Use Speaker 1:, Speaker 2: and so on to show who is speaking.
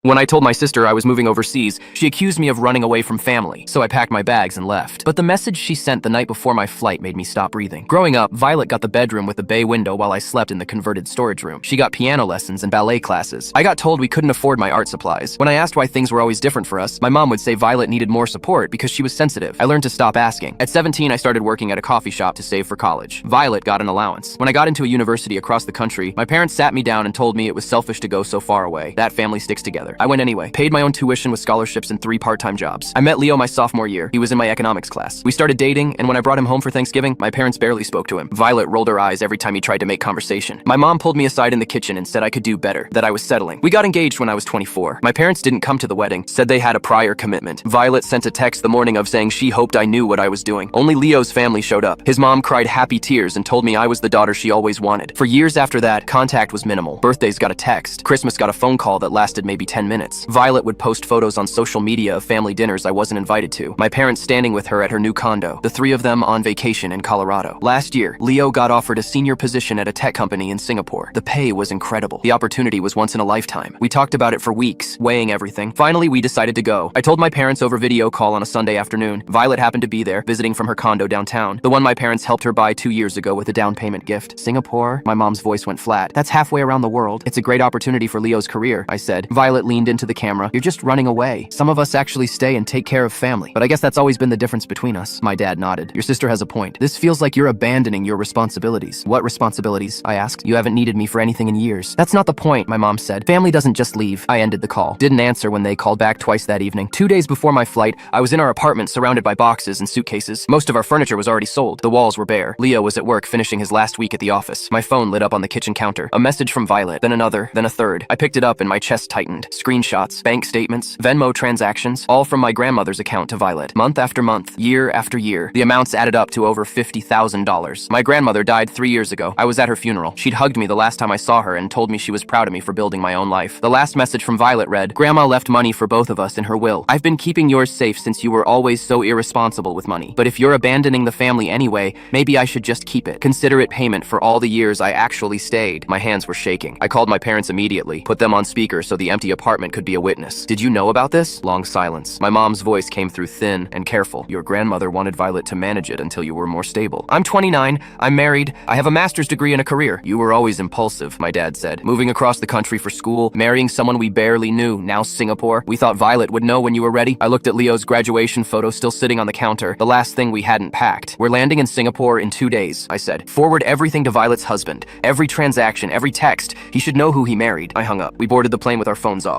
Speaker 1: When I told my sister I was moving overseas, she accused me of running away from family, so I packed my bags and left. But the message she sent the night before my flight made me stop breathing. Growing up, Violet got the bedroom with a bay window while I slept in the converted storage room. She got piano lessons and ballet classes. I got told we couldn't afford my art supplies. When I asked why things were always different for us, my mom would say Violet needed more support because she was sensitive. I learned to stop asking. At 17, I started working at a coffee shop to save for college. Violet got an allowance. When I got into a university across the country, my parents sat me down and told me it was selfish to go so far away. That family sticks together. I went anyway, paid my own tuition with scholarships and 3 part-time jobs. I met Leo my sophomore year. He was in my economics class. We started dating, and when I brought him home for Thanksgiving, my parents barely spoke to him. Violet rolled her eyes every time he tried to make conversation. My mom pulled me aside in the kitchen and said I could do better, that I was settling. We got engaged when I was 24. My parents didn't come to the wedding, said they had a prior commitment. Violet sent a text the morning of saying she hoped I knew what I was doing. Only Leo's family showed up. His mom cried happy tears and told me I was the daughter she always wanted. For years after that, contact was minimal. Birthdays got a text. Christmas got a phone call that lasted maybe 10 minutes. Violet would post photos on social media of family dinners I wasn't invited to. My parents standing with her at her new condo, the 3 of them on vacation in Colorado. Last year, Leo got offered a senior position at a tech company in Singapore. The pay was incredible. The opportunity was once in a lifetime. We talked about it for weeks, weighing everything. Finally, we decided to go. I told my parents over video call on a Sunday afternoon. Violet happened to be there, visiting from her condo downtown, the one my parents helped her buy 2 years ago with a down payment gift. Singapore? My mom's voice went flat. That's halfway around the world. It's a great opportunity for Leo's career, I said. Violet leaned into the camera. You're just running away. Some of us actually stay and take care of family. But I guess that's always been the difference between us. My dad nodded. Your sister has a point. This feels like you're abandoning your responsibilities. What responsibilities? I asked. You haven't needed me for anything in years. That's not the point, my mom said. Family doesn't just leave. I ended the call. Didn't answer when they called back twice that evening. 2 days before my flight, I was in our apartment surrounded by boxes and suitcases. Most of our furniture was already sold. The walls were bare. Leo was at work finishing his last week at the office. My phone lit up on the kitchen counter. A message from Violet, then another, then a third. I picked it up and my chest tightened. Screenshots, bank statements, Venmo transactions, all from my grandmother's account to Violet. Month after month, year after year, the amounts added up to over $50,000. My grandmother died 3 years ago. I was at her funeral. She'd hugged me the last time I saw her and told me she was proud of me for building my own life. The last message from Violet read, Grandma left money for both of us in her will. I've been keeping yours safe since you were always so irresponsible with money. But if you're abandoning the family anyway, maybe I should just keep it. Consider it payment for all the years I actually stayed. My hands were shaking. I called my parents immediately, put them on speaker so the empty apartment could be a witness. Did you know about this? Long silence. My mom's voice came through thin and careful. Your grandmother wanted Violet to manage it until you were more stable. I'm 29. I'm married. I have a master's degree and a career. You were always impulsive, my dad said. Moving across the country for school, marrying someone we barely knew, now Singapore. We thought Violet would know when you were ready. I looked at Leo's graduation photo still sitting on the counter, the last thing we hadn't packed. We're landing in Singapore in 2 days, I said. Forward everything to Violet's husband. Every transaction, every text. He should know who he married. I hung up. We boarded the plane with our phones off.